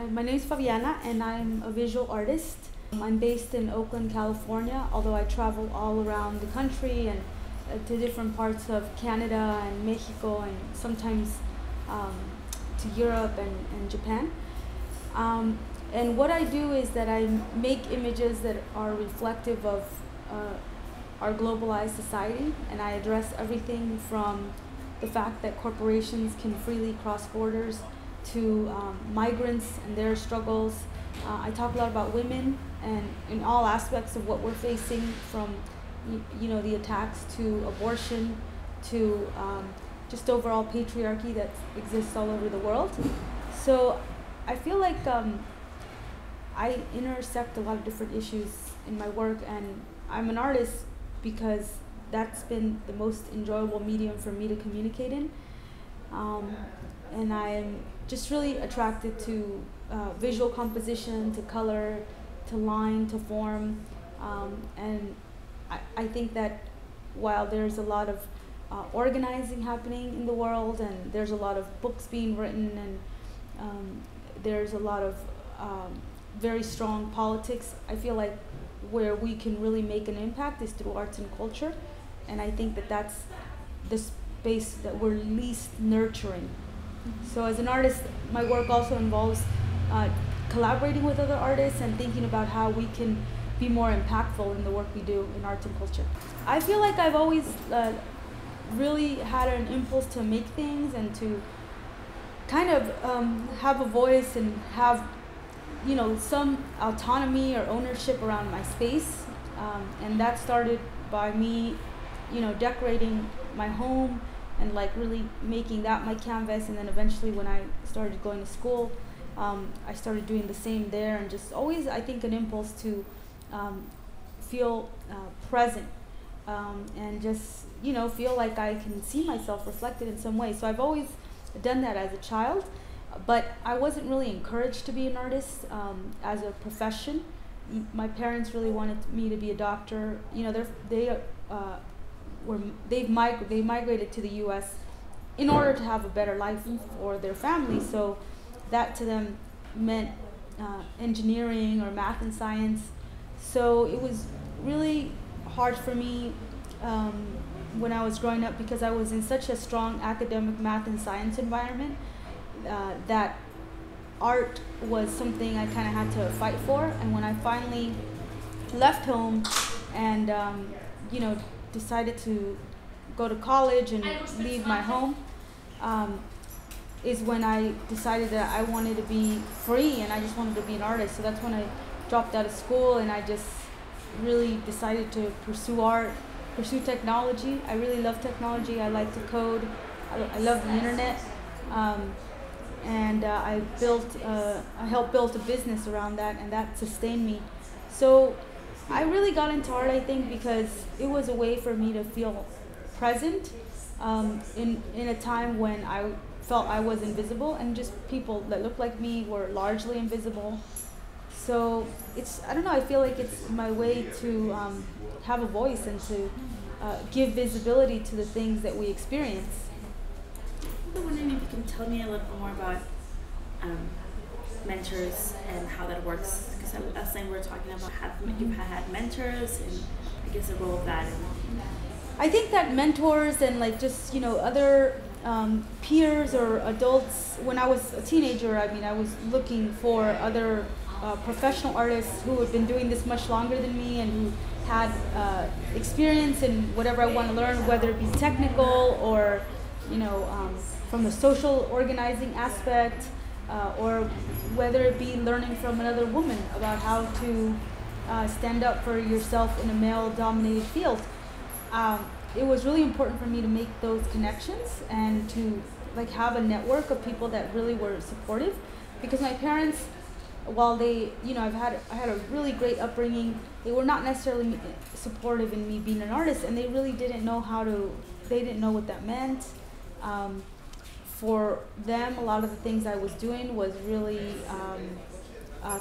My name is Faviana and I'm a visual artist. I'm based in Oakland, California, although I travel all around the country and to different parts of Canada and Mexico and sometimes to Europe and Japan. And what I do is that I make images that are reflective of our globalized society, and I address everything from the fact that corporations can freely cross borders to migrants and their struggles. I talk a lot about women and in all aspects of what we're facing, from the attacks to abortion to just overall patriarchy that exists all over the world. So I feel like I intersect a lot of different issues in my work, and I'm an artist because that's been the most enjoyable medium for me to communicate in. And I'm just really attracted to visual composition, to color, to line, to form. And I think that while there's a lot of organizing happening in the world, and there's a lot of books being written, and there's a lot of very strong politics, I feel like where we can really make an impact is through arts and culture. And I think that that's the space that we're least nurturing. So as an artist, my work also involves collaborating with other artists and thinking about how we can be more impactful in the work we do in arts and culture. I feel like I've always really had an impulse to make things and to kind of have a voice and have some autonomy or ownership around my space. And that started by me decorating my home and like really making that my canvas. And then eventually when I started going to school, I started doing the same there, and just always, I think, an impulse to feel present and just feel like I can see myself reflected in some way. So I've always done that as a child, but I wasn't really encouraged to be an artist as a profession. My parents really wanted me to be a doctor. They migrated to the U.S. in order to have a better life for their family. So that to them meant engineering or math and science. So it was really hard for me when I was growing up, because I was in such a strong academic math and science environment that art was something I kind of had to fight for. And when I finally left home and decided to go to college and leave my home, is when I decided that I wanted to be free and I just wanted to be an artist. So that's when I dropped out of school and I just really decided to pursue art, pursue technology. I really love technology. I like to code. I love the internet. And I helped build a business around that, and that sustained me. So I really got into art, I think, because it was a way for me to feel present in a time when I felt I was invisible, and just people that looked like me were largely invisible. So I don't know, I feel like it's my way to have a voice and to give visibility to the things that we experience. I'm wondering if you can tell me a little bit more about mentors and how that works. Because last time we were talking about you've had mentors, and I guess the role of that. I think that mentors and other peers or adults. When I was a teenager, I was looking for other professional artists who had been doing this much longer than me and who had experience in whatever I want to learn, whether it be technical or from the social organizing aspect, or whether it be learning from another woman about how to stand up for yourself in a male-dominated field. It was really important for me to make those connections and to have a network of people that really were supportive, because my parents, while they, I had a really great upbringing, they were not necessarily supportive in me being an artist, and they really didn't know they didn't know what that meant. For them, a lot of the things I was doing was really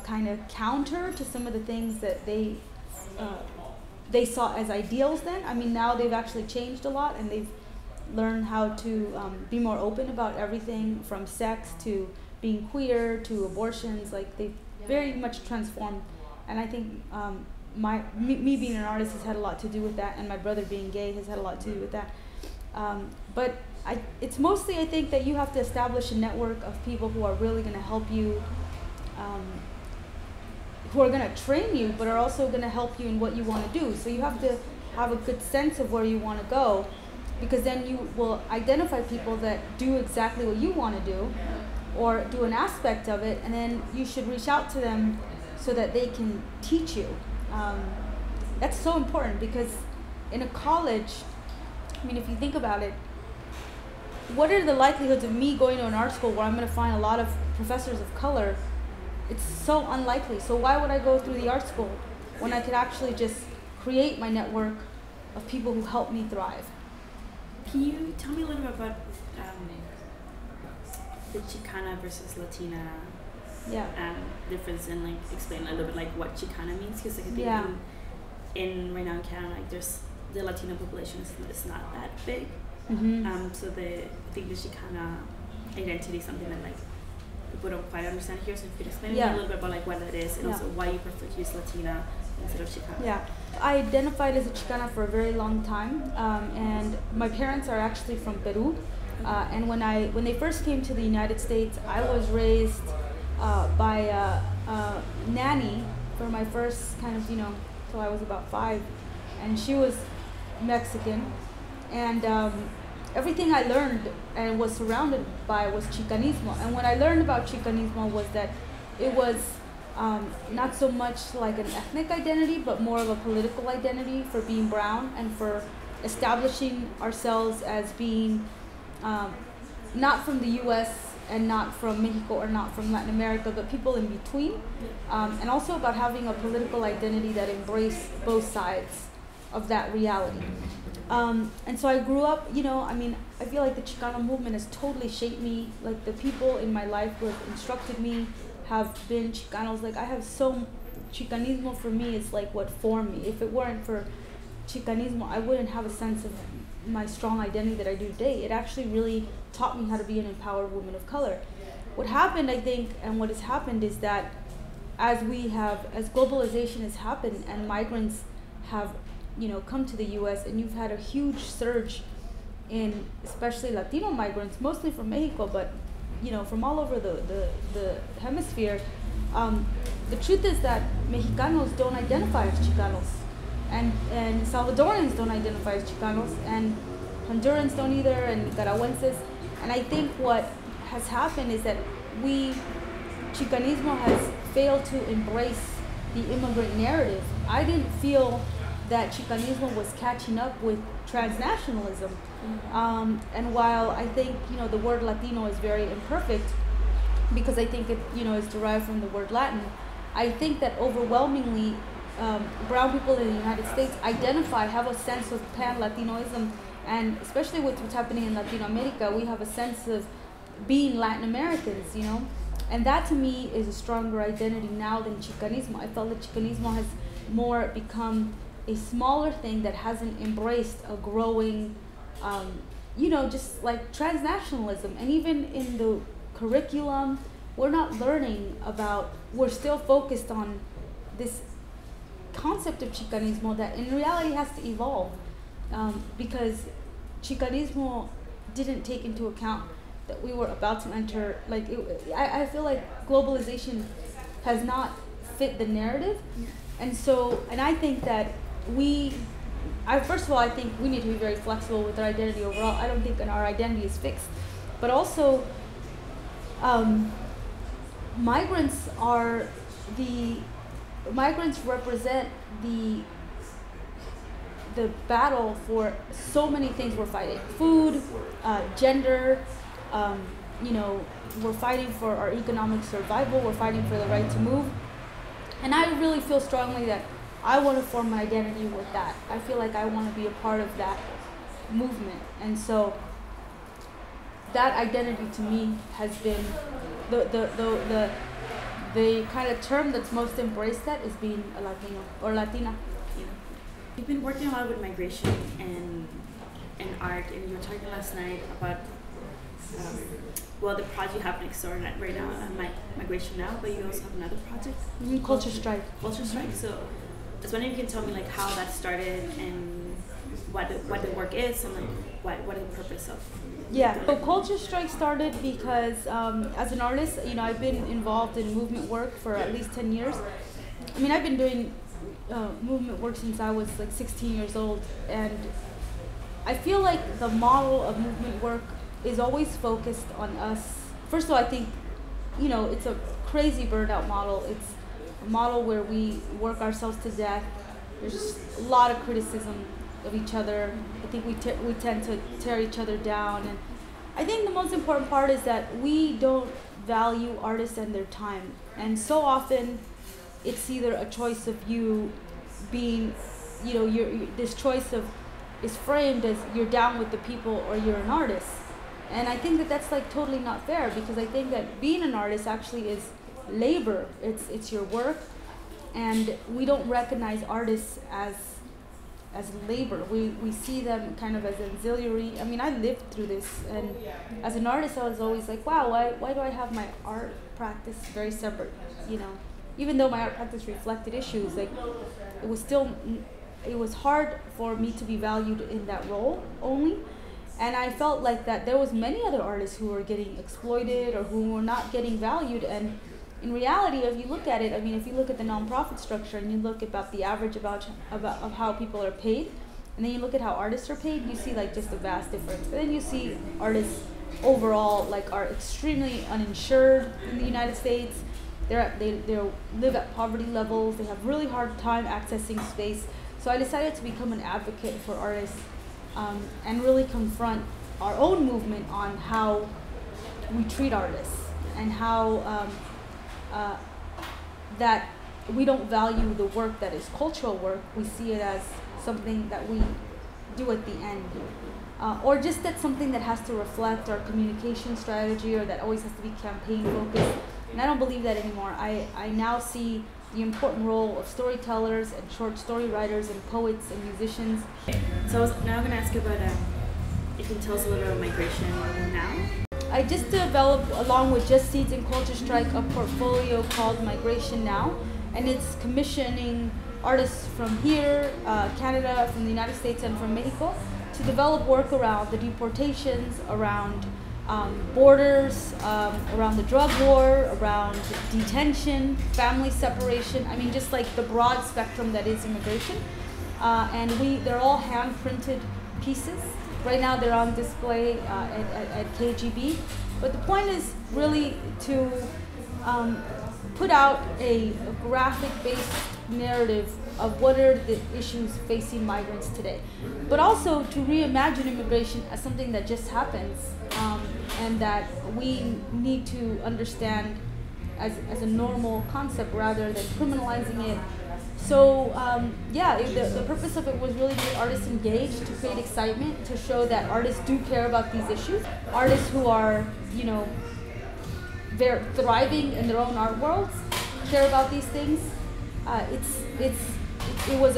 kind of counter to some of the things that they saw as ideals then. Now they've actually changed a lot, and they've learned how to be more open about everything from sex to being queer to abortions. Like they very much transformed, and I think me being an artist has had a lot to do with that, and my brother being gay has had a lot to do with that. But it's mostly, I think, that you have to establish a network of people who are really going to help you, who are going to train you, but are also going to help you in what you want to do. So you have to have a good sense of where you want to go, because then you will identify people that do exactly what you want to do, or do an aspect of it, and then you should reach out to them so that they can teach you. That's so important, because in a college, I mean, if you think about it, what are the likelihoods of me going to an art school where I'm going to find a lot of professors of color? It's so unlikely. So why would I go through the art school when I could actually just create my network of people who help me thrive? Can you tell me a little bit about the Chicana versus Latina difference, and like explain a little bit like what Chicana means? Because like, I think in right now in Canada, like there's the Latino population is not that big. Mm-hmm. So I think the Chicana identity is something that like people don't quite understand here. So if you could explain a little bit about like what that is, and also why you prefer to use Latina instead of Chicana. Yeah, I identified as a Chicana for a very long time, and my parents are actually from Peru. And when they first came to the United States, I was raised by a nanny for my first kind of, till I was about 5, and she was Mexican, and everything I learned and was surrounded by was Chicanismo. And what I learned about Chicanismo was that it was not so much like an ethnic identity, but more of a political identity for being brown and for establishing ourselves as being not from the U.S. and not from Mexico or not from Latin America, but people in between, and also about having a political identity that embraced both sides of that reality. And so I grew up, I feel like the Chicano movement has totally shaped me. Like the people in my life who have instructed me have been Chicanos. Like Chicanismo for me is like what formed me. If it weren't for Chicanismo, I wouldn't have a sense of my strong identity that I do today. It actually really taught me how to be an empowered woman of color. What happened, I think, and what has happened is that as globalization has happened and migrants have come to the U.S., and you've had a huge surge in especially Latino migrants, mostly from Mexico, but from all over the hemisphere. The truth is that Mexicanos don't identify as Chicanos, and Salvadorans don't identify as Chicanos, and Hondurans don't either, and Nicaraguenses. And I think what has happened is that Chicanismo has failed to embrace the immigrant narrative. I didn't feel that Chicanismo was catching up with transnationalism. And while I think, the word Latino is very imperfect, because I think it, is derived from the word Latin, I think that overwhelmingly brown people in the United States have a sense of pan-Latinoism, and especially with what's happening in Latin America, we have a sense of being Latin Americans, and that to me is a stronger identity now than Chicanismo. I felt that Chicanismo has more become a smaller thing that hasn't embraced a growing, just like transnationalism. And even in the curriculum, we're still focused on this concept of Chicanismo that in reality has to evolve, because Chicanismo didn't take into account that we were about to enter, I feel like globalization has not fit the narrative. And I think that first of all, I think we need to be very flexible with our identity overall. I don't think our identity is fixed. But also, migrants represent the battle for so many things we're fighting. Food, gender, we're fighting for our economic survival, we're fighting for the right to move. And I really feel strongly that I want to form my identity with that. I feel like I want to be a part of that movement. And so that identity to me has been the kind of term that's most embraced that is being a Latino or Latina. You've been working a lot with migration and art, and you were talking last night about well, the project you have next door right now, Migration Now, but you also have another project. Culture Strike. Culture Strike. So I was wondering if you can tell me like how that started and what the work is and like what is the purpose of. Yeah, so Culture Strike started because as an artist, I've been involved in movement work for at least 10 years. I mean, I've been doing movement work since I was like 16 years old, and I feel like the model of movement work is always focused on us. First of all, I think, it's a crazy burnout model. It's a model where we work ourselves to death. There's just a lot of criticism of each other. I think we tend to tear each other down. And I think the most important part is that we don't value artists and their time. And so often, it's either a choice of you being, this choice is framed as you're down with the people or you're an artist. And I think that that's like totally not fair, because I think that being an artist actually is labor. It's your work, and we don't recognize artists as labor. We see them kind of as auxiliary. I mean, I lived through this, and as an artist, I was always like, wow, why do I have my art practice very separate? Even though my art practice reflected issues, like it was hard for me to be valued in that role only. And I felt like that there was many other artists who were getting exploited or who were not getting valued. And in reality, if you look at it, I mean, if you look at the nonprofit structure and you look about the average of how people are paid, and then you look at how artists are paid, you see like just a vast difference. And then you see artists overall like are extremely uninsured in the United States. They live at poverty levels. They have really hard time accessing space. So I decided to become an advocate for artists. And really confront our own movement on how we treat artists and how that we don't value the work that is cultural work. We see it as something that we do at the end, or just that's something that has to reflect our communication strategy, or that always has to be campaign focused. And I don't believe that anymore. I now see the important role of storytellers and short story writers and poets and musicians. So now I'm going to ask you about if you can tell us a little bit about Migration Now. I just developed, along with Just Seeds and Culture Strike, a portfolio called Migration Now, and it's commissioning artists from here, Canada, from the United States, and from Mexico to develop work around the deportations, around borders, around the drug war, around detention, family separation. I mean, just like the broad spectrum that is immigration. And they're all hand-printed pieces. Right now they're on display at KGB. But the point is really to put out a graphic-based narrative of what are the issues facing migrants today. But also to reimagine immigration as something that just happens, and that we need to understand as a normal concept rather than criminalizing it. So the purpose of it was really to get artists engaged, to create excitement, to show that artists do care about these issues. Artists who are, they're thriving in their own art worlds, care about these things. It was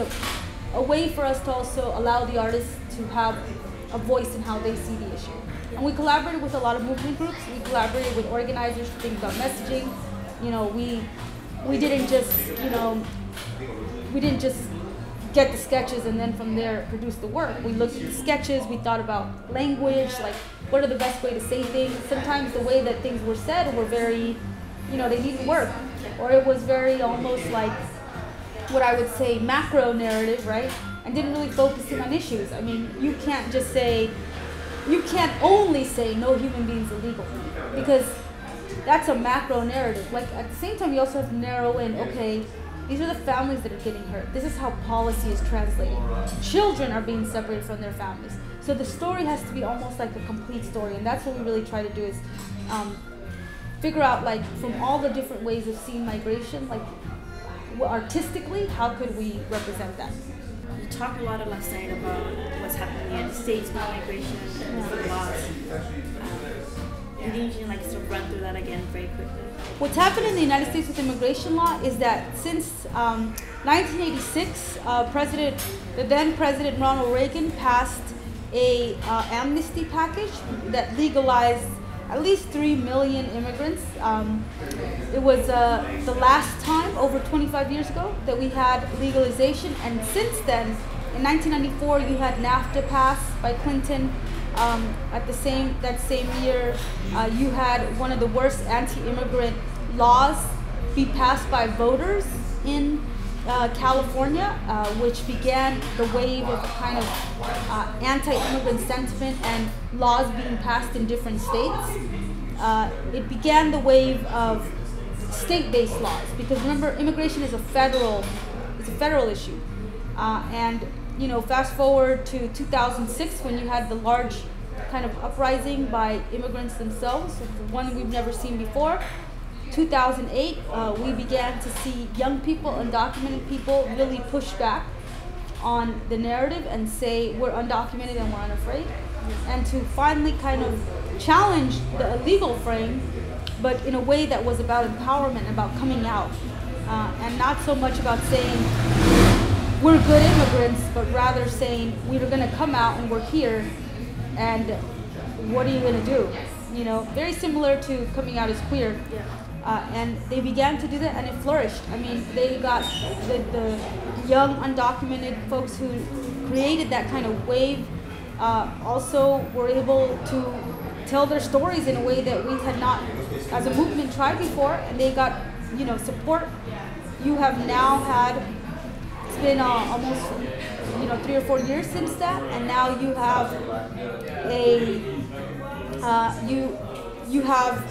a way for us to also allow the artists to have a voice in how they see the issue. And we collaborated with a lot of movement groups. We collaborated with organizers to think about messaging. We didn't just get the sketches and then from there produce the work. We looked at the sketches. We thought about language, like what are the best way to say things. Sometimes the way that things were said were very, they needed work, or it was very almost like what I would say macro narrative, right? And didn't really focus in on issues. I mean, you can't only say no human being's illegal, because that's a macro narrative. Like at the same time, you also have to narrow in, okay, these are the families that are getting hurt. This is how policy is translating. Children are being separated from their families. So the story has to be almost like a complete story, and that's what we really try to do is figure out, like, from all the different ways of seeing migration, like artistically, how could we represent that? You talked a lot last night about what's happening in the United States with migration and the laws. You can like sort of run through that again very quickly. What's happened in the United States with immigration law is that since 1986, the then President Ronald Reagan passed a amnesty package that legalized at least 3 million immigrants. It was the last time, over 25 years ago, that we had legalization, and since then, in 1994, you had NAFTA passed by Clinton. At that same year, you had one of the worst anti-immigrant laws be passed by voters in California, which began the wave of kind of anti-immigrant sentiment and laws being passed in different states. It began the wave of state-based laws, because remember, immigration is a federal issue, and fast forward to 2006, when you had the large kind of uprising by immigrants themselves, one we've never seen before. 2008, we began to see young people, undocumented people, really push back on the narrative and say we're undocumented and we're unafraid, and to finally kind of challenge the illegal frame, but in a way that was about empowerment, about coming out, and not so much about saying we're good immigrants, but rather saying we're going to come out and we're here, and what are you going to do? Very similar to coming out as queer. And they began to do that, and it flourished. I mean, they got the young undocumented folks who created that kind of wave also were able to tell their stories in a way that we had not, as a movement, tried before, and they got support. You have now had, it's been almost 3 or 4 years since that, and now you have you have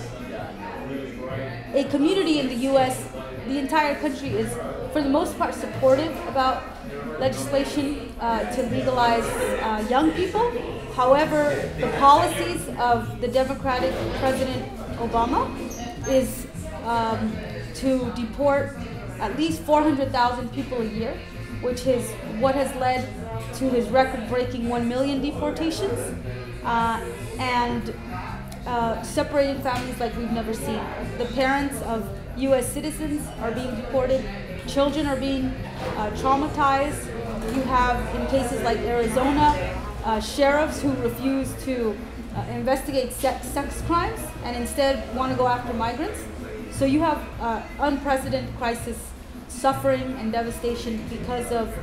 a community in the U.S. The entire country is, for the most part, supportive about legislation to legalize young people. However, the policies of the Democratic President Obama is to deport at least 400,000 people a year, which is what has led to his record-breaking 1 million deportations, and separating families like we've never seen. The parents of U.S. citizens are being deported. Children are being traumatized. You have, in cases like Arizona, sheriffs who refuse to investigate sex crimes and instead want to go after migrants. So you have unprecedented crisis, suffering, and devastation because of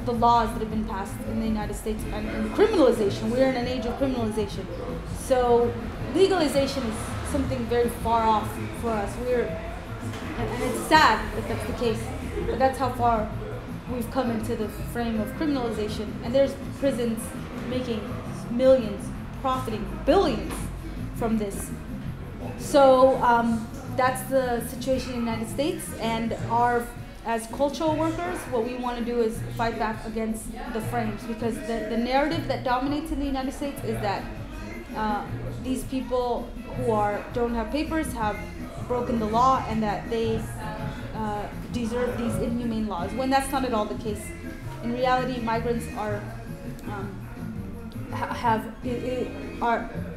the laws that have been passed in the United States, and criminalization. We're in an age of criminalization. So legalization is something very far off for us. And it's sad that that's the case, but that's how far we've come into the frame of criminalization. And there's prisons making millions, profiting billions from this. So that's the situation in the United States, and as cultural workers, what we want to do is fight back against the frames, because the narrative that dominates in the United States is that these people who don't have papers have broken the law, and that they deserve these inhumane laws, when that's not at all the case. In reality, migrants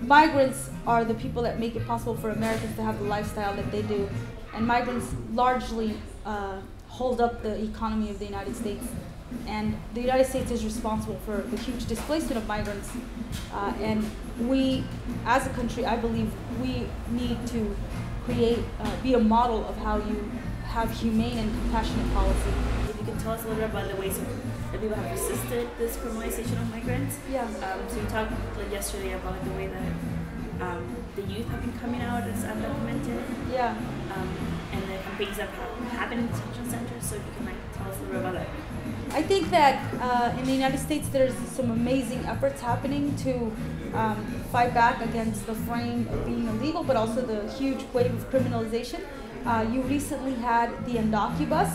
migrants are the people that make it possible for Americans to have the lifestyle that they do, and migrants largely hold up the economy of the United States. And the United States is responsible for the huge displacement of migrants. And we, as a country, I believe we need to be a model of how you have humane and compassionate policy. If you can tell us a little bit about the ways that people have resisted this criminalization of migrants. Yeah. So you talked yesterday about the way that the youth have been coming out as undocumented. Yeah. And the campaigns that have happened in detention centers. So if you can tell us a little bit about that. I think that in the United States there's some amazing efforts happening to fight back against the frame of being illegal, but also the huge wave of criminalization. You recently had the Undocubus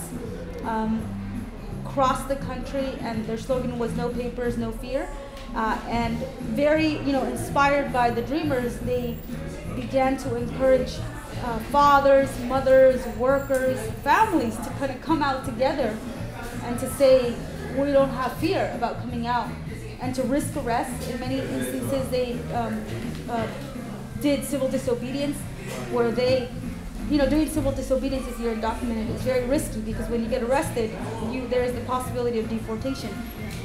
cross the country, and their slogan was "No papers, no fear." And very, inspired by the Dreamers, they began to encourage fathers, mothers, workers, families to kind of come out together and to say, we don't have fear about coming out, and to risk arrest. In many instances, they did civil disobedience, where doing civil disobedience if you're undocumented is very risky, because when you get arrested, there is the possibility of deportation.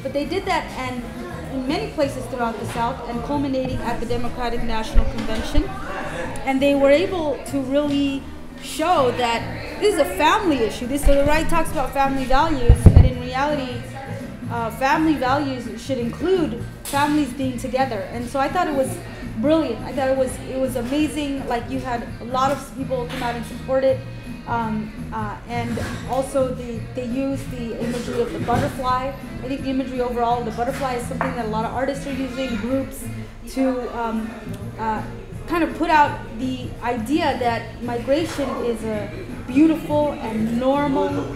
But they did that, and in many places throughout the South and culminating at the Democratic National Convention. And they were able to really show that this is a family issue. So the right talks about family values, and in reality, family values should include families being together. And so I thought it was brilliant. I thought it was amazing. Like, you had a lot of people come out and support it. And also they use the imagery of the butterfly. I think the imagery overall of the butterfly is something that a lot of artists are using, groups, to kind of put out the idea that migration is a beautiful and normal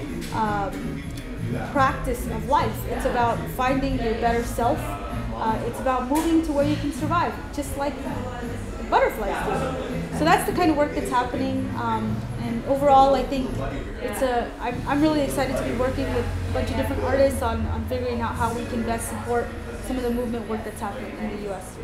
practice of life. It's about finding your better self. It's about moving to where you can survive, just like butterflies do. So that's the kind of work that's happening. And overall, I think I'm really excited to be working with a bunch of different artists on figuring out how we can best support some of the movement work that's happening in the U.S.